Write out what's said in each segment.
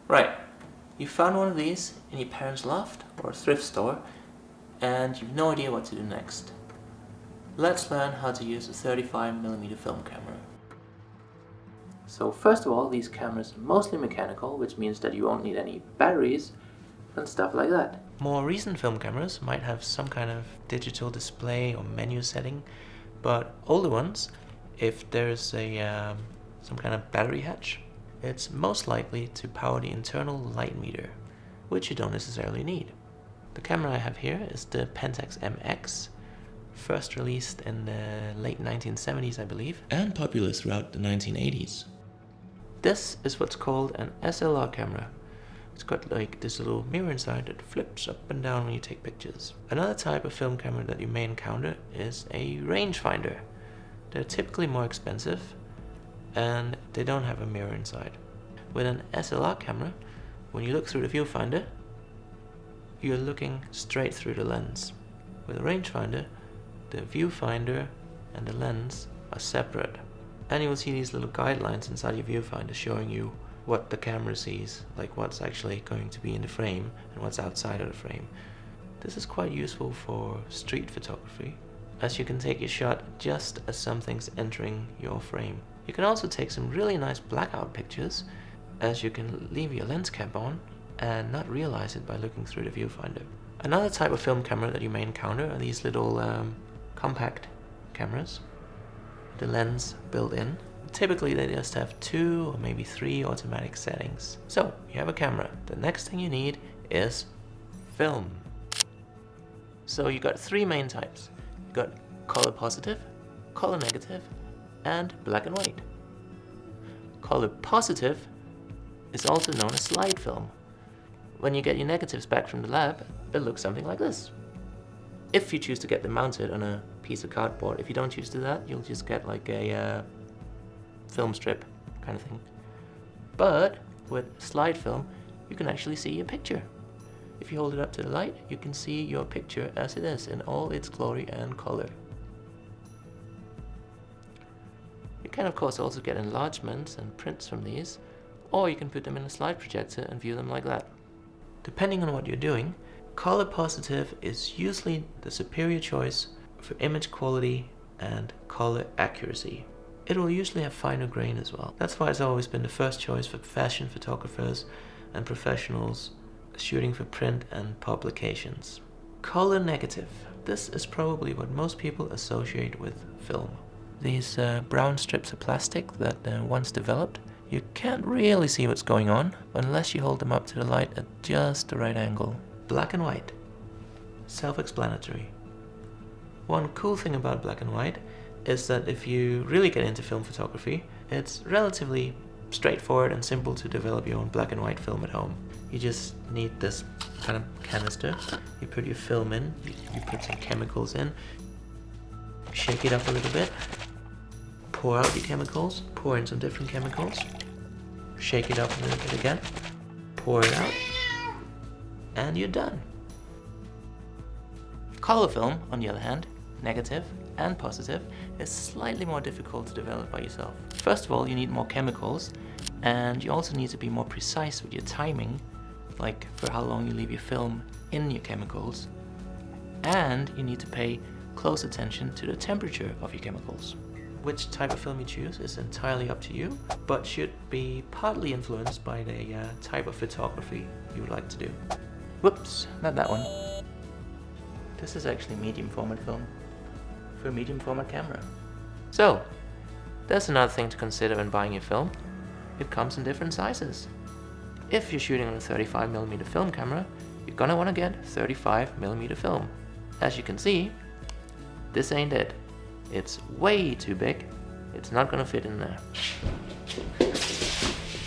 Right, you found one of these in your parents' loft or a thrift store and you've no idea what to do next. Let's learn how to use a 35mm film camera. So first of all, these cameras are mostly mechanical, which means that you won't need any batteries and stuff like that. More recent film cameras might have some kind of digital display or menu setting, but older ones, if there's some kind of battery hatch, it's most likely to power the internal light meter, which you don't necessarily need. The camera I have here is the Pentax MX, first released in the late 1970s, I believe, and popular throughout the 1980s. This is what's called an SLR camera. It's got like this little mirror inside that flips up and down when you take pictures. Another type of film camera that you may encounter is a rangefinder. They're typically more expensive and they don't have a mirror inside. With an SLR camera, when you look through the viewfinder, you're looking straight through the lens. With a rangefinder, the viewfinder and the lens are separate. And you will see these little guidelines inside your viewfinder showing you what the camera sees, like what's actually going to be in the frame and what's outside of the frame. This is quite useful for street photography, as you can take your shot just as something's entering your frame. You can also take some really nice blackout pictures, as you can leave your lens cap on and not realize it by looking through the viewfinder. Another type of film camera that you may encounter are these little compact cameras, the lens built in. Typically they just have 2 or maybe 3 automatic settings. So you have a camera. The next thing you need is film. So you got 3 main types. You got color positive, color negative, and black and white. Color positive is also known as slide film. When you get your negatives back from the lab, it looks something like this. If you choose to get them mounted on a piece of cardboard, if you don't choose to do that, you'll just get like a film strip kind of thing. But with slide film, you can actually see your picture. If you hold it up to the light, you can see your picture as it is in all its glory and color. You can of course also get enlargements and prints from these, or you can put them in a slide projector and view them like that. Depending on what you're doing, color positive is usually the superior choice for image quality and color accuracy. It will usually have finer grain as well. That's why it's always been the first choice for fashion photographers and professionals shooting for print and publications. Color negative. This is probably what most people associate with film. These brown strips of plastic that once developed, you can't really see what's going on unless you hold them up to the light at just the right angle. Black and white. Self-explanatory. One cool thing about black and white is that if you really get into film photography, it's relatively straightforward and simple to develop your own black and white film at home. You just need this kind of canister. You put your film in, you put some chemicals in, shake it up a little bit, pour out your chemicals, pour in some different chemicals, shake it up a little bit again, pour it out, and you're done. Color film, on the other hand, negative and positive, is slightly more difficult to develop by yourself. First of all, you need more chemicals, and you also need to be more precise with your timing, like for how long you leave your film in your chemicals, and you need to pay close attention to the temperature of your chemicals. Which type of film you choose is entirely up to you, but should be partly influenced by the type of photography you would like to do. Whoops, not that one. This is actually medium format film for a medium format camera. So, there's another thing to consider when buying your film. It comes in different sizes. If you're shooting on a 35mm film camera, you're gonna wanna get 35mm film. As you can see, this ain't it. It's way too big. It's not gonna fit in there.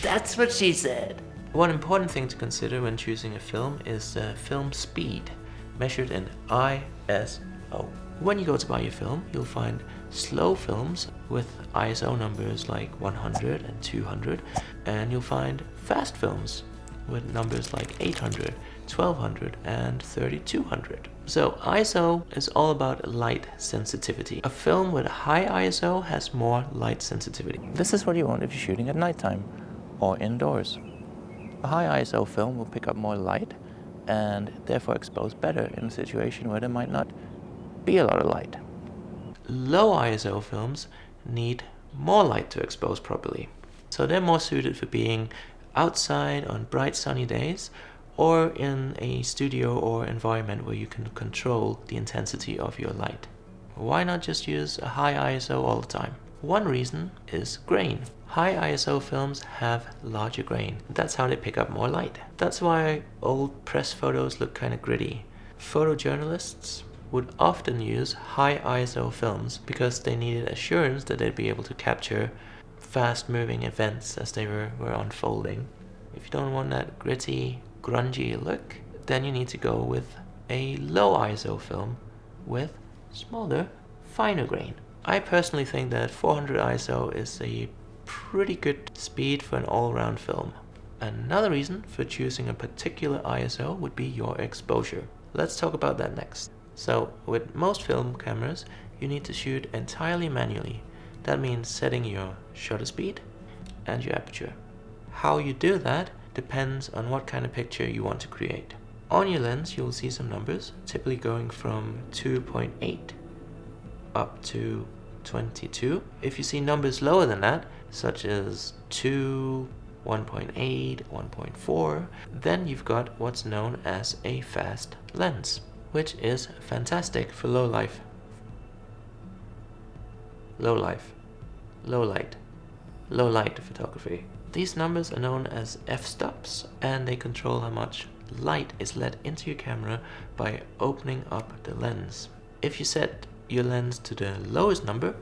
That's what she said. One important thing to consider when choosing a film is film speed, measured in ISO. When you go to buy your film, you'll find slow films with ISO numbers like 100 and 200, and you'll find fast films with numbers like 800, 1200, and 3200. So ISO is all about light sensitivity. A film with a high ISO has more light sensitivity. This is what you want if you're shooting at nighttime or indoors. A high ISO film will pick up more light and therefore expose better in a situation where there might not be a lot of light. Low ISO films need more light to expose properly, so they're more suited for being outside on bright sunny days or in a studio or environment where you can control the intensity of your light. Why not just use a high ISO all the time? One reason is grain. High ISO films have larger grain. That's how they pick up more light. That's why old press photos look kind of gritty. Photojournalists would often use high ISO films because they needed assurance that they'd be able to capture fast-moving events as they were unfolding. If you don't want that gritty, grungy look, then you need to go with a low ISO film with smaller, finer grain. I personally think that 400 ISO is a pretty good speed for an all-round film. Another reason for choosing a particular ISO would be your exposure. Let's talk about that next. So, with most film cameras, you need to shoot entirely manually. That means setting your shutter speed and your aperture. How you do that depends on what kind of picture you want to create. On your lens, you'll see some numbers, typically going from 2.8 up to 22. If you see numbers lower than that, such as 2, 1.8, 1.4, then you've got what's known as a fast lens, which is fantastic for low light photography. These numbers are known as f-stops, and they control how much light is let into your camera by opening up the lens. If you set your lens to the lowest number,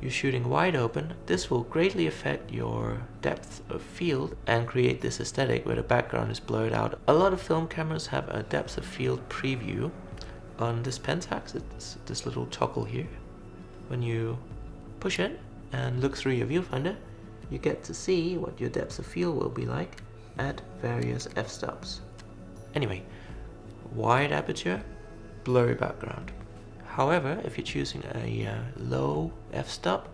you're shooting wide open, this will greatly affect your depth of field and create this aesthetic where the background is blurred out. A lot of film cameras have a depth of field preview. On this Pentax, it's this little toggle here. When you push it and look through your viewfinder, you get to see what your depth of field will be like at various f-stops. Anyway, wide aperture, blurry background. However, if you're choosing a low f-stop,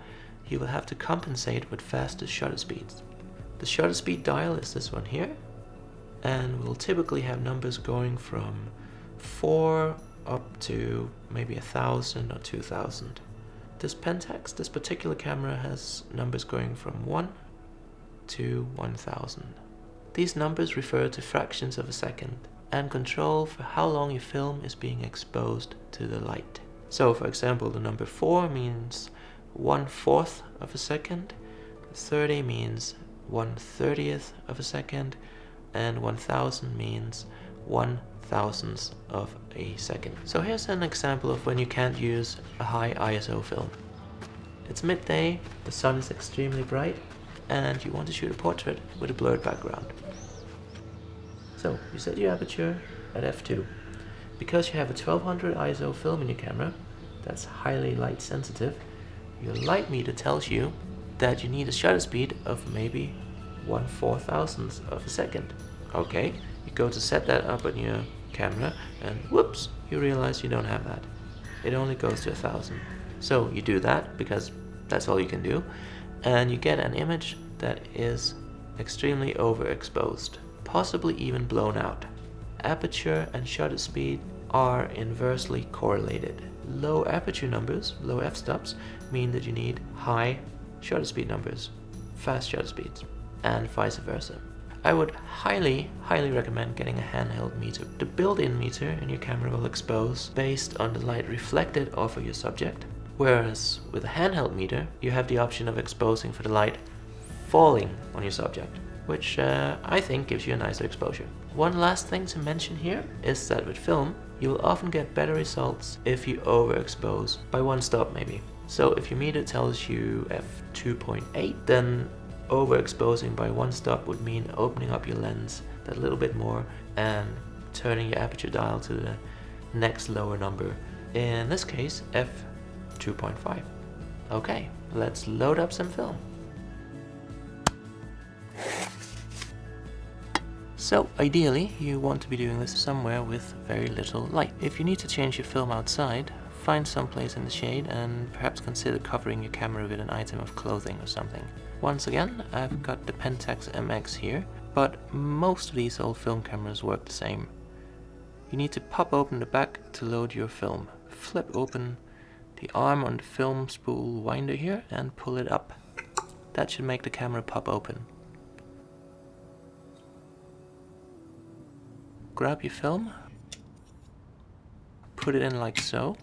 you will have to compensate with faster shutter speeds. The shutter speed dial is this one here, and will typically have numbers going from 4 up to maybe 1,000 or 2,000. This Pentax, this particular camera, has numbers going from 1 to 1,000. These numbers refer to fractions of a second and control for how long your film is being exposed to the light. So, for example, the number 4 means 1/4 of a second, 30 means 1/30th of a second, and 1000 means 1/1000th of a second. So here's an example of when you can't use a high ISO film. It's midday, the sun is extremely bright, and you want to shoot a portrait with a blurred background. So you set your aperture at f2. Because you have a 1200 ISO film in your camera that's highly light sensitive, your light meter tells you that you need a shutter speed of maybe 1/4000th of a second. Okay, you go to set that up on your camera and whoops, you realize you don't have that. It only goes to 1000. So you do that because that's all you can do, and you get an image that is extremely overexposed, possibly even blown out. Aperture and shutter speed are inversely correlated. Low aperture numbers, low f-stops, mean that you need high shutter speed numbers, fast shutter speeds, and vice versa. I would highly recommend getting a handheld meter. The built-in meter in your camera will expose based on the light reflected off of your subject, whereas with a handheld meter, you have the option of exposing for the light falling on your subject, which I think gives you a nicer exposure. One last thing to mention here is that with film, you will often get better results if you overexpose by 1 stop maybe. So if your meter tells you f2.8, then overexposing by 1 stop would mean opening up your lens that little bit more and turning your aperture dial to the next lower number. In this case, f2.5. Okay, let's load up some film. So ideally, you want to be doing this somewhere with very little light. If you need to change your film outside, find some place in the shade and perhaps consider covering your camera with an item of clothing or something. Once again, I've got the Pentax MX here, but most of these old film cameras work the same. You need to pop open the back to load your film. Flip open the arm on the film spool winder here and pull it up. That should make the camera pop open. Grab your film, put it in like so,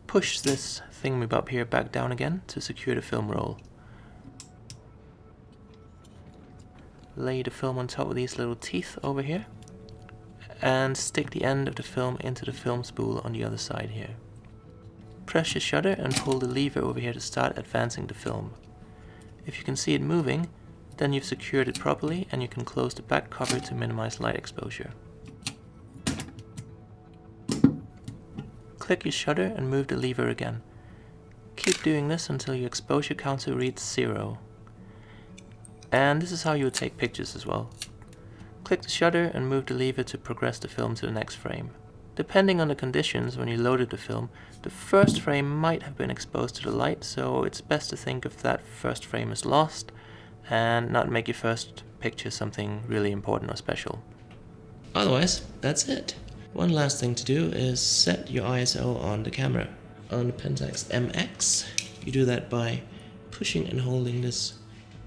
push this thingamabob here back down again to secure the film roll. Lay the film on top of these little teeth over here and stick the end of the film into the film spool on the other side here. Press your shutter and pull the lever over here to start advancing the film. If you can see it moving, then you've secured it properly and you can close the back cover to minimize light exposure. Click your shutter and move the lever again. Keep doing this until your exposure counter reads 0. And this is how you would take pictures as well. Click the shutter and move the lever to progress the film to the next frame. Depending on the conditions when you loaded the film, the first frame might have been exposed to the light, so it's best to think if that first frame is lost and not make your first picture something really important or special. Otherwise, that's it. One last thing to do is set your ISO on the camera. On the Pentax MX, you do that by pushing and holding this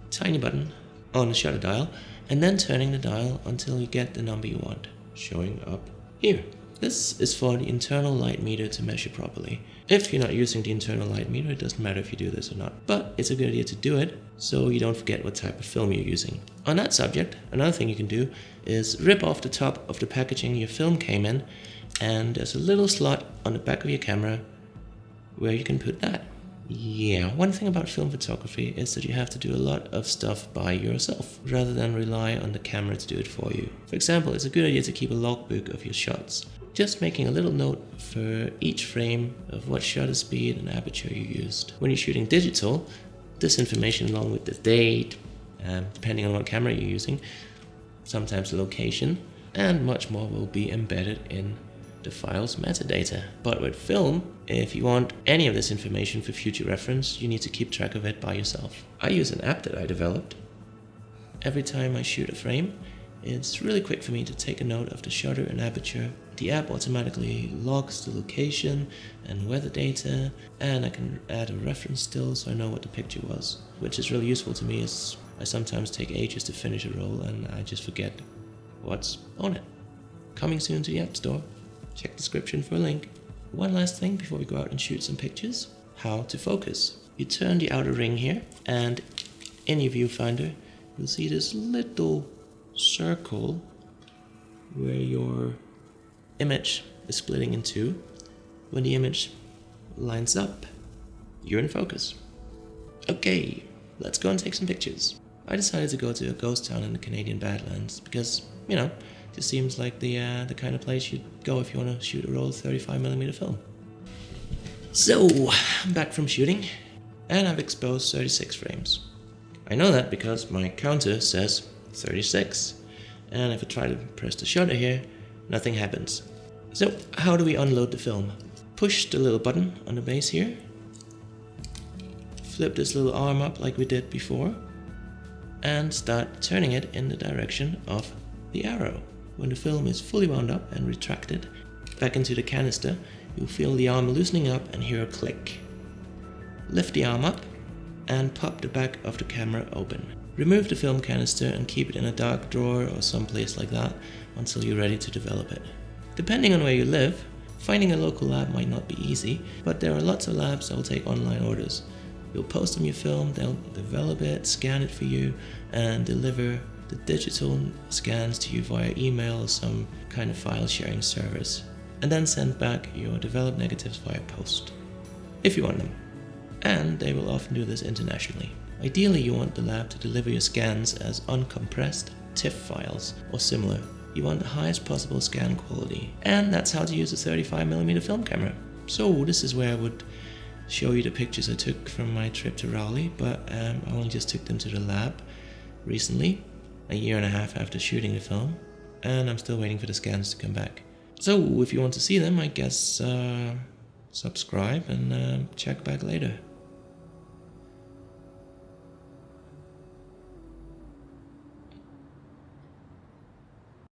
tiny button on the shutter dial and then turning the dial until you get the number you want, showing up here. This is for the internal light meter to measure properly. If you're not using the internal light meter, it doesn't matter if you do this or not, but it's a good idea to do it so you don't forget what type of film you're using. On that subject, another thing you can do is rip off the top of the packaging your film came in, and there's a little slot on the back of your camera where you can put that. Yeah, one thing about film photography is that you have to do a lot of stuff by yourself rather than rely on the camera to do it for you. For example, it's a good idea to keep a logbook of your shots. Just making a little note for each frame of what shutter speed and aperture you used. When you're shooting digital, this information along with the date, depending on what camera you're using, sometimes the location, and much more will be embedded in the file's metadata. But with film, if you want any of this information for future reference, you need to keep track of it by yourself. I use an app that I developed. Every time I shoot a frame, it's really quick for me to take a note of the shutter and aperture. The app automatically logs the location and weather data, and I can add a reference still so I know what the picture was, which is really useful to me as I sometimes take ages to finish a roll and I just forget what's on it. Coming soon to the App Store. Check the description for a link. One last thing before we go out and shoot some pictures: how to focus. You turn the outer ring here, and in your viewfinder you'll see this little circle where your image is splitting in two. When the image lines up, you're in focus. Okay, let's go and take some pictures. I decided to go to a ghost town in the Canadian Badlands because, you know, it seems like the kind of place you'd go if you want to shoot a roll of 35mm film. So, I'm back from shooting, and I've exposed 36 frames. I know that because my counter says 36, and if I try to press the shutter here, nothing happens. So, how do we unload the film? Push the little button on the base here, flip this little arm up like we did before, and start turning it in the direction of the arrow. When the film is fully wound up and retracted back into the canister, you'll feel the arm loosening up and hear a click. Lift the arm up and pop the back of the camera open. Remove the film canister and keep it in a dark drawer or someplace like that until you're ready to develop it. Depending on where you live, finding a local lab might not be easy, but there are lots of labs that will take online orders. You'll post them your film, they'll develop it, scan it for you, and deliver the digital scans to you via email or some kind of file sharing service, and then send back your developed negatives via post, if you want them. And they will often do this internationally. Ideally, you want the lab to deliver your scans as uncompressed TIFF files or similar. You want the highest possible scan quality, and that's how to use a 35mm film camera. So this is where I would show you the pictures I took from my trip to Rowley, but I only just took them to the lab recently, a year and a half after shooting the film, and I'm still waiting for the scans to come back. So if you want to see them, I guess subscribe and check back later.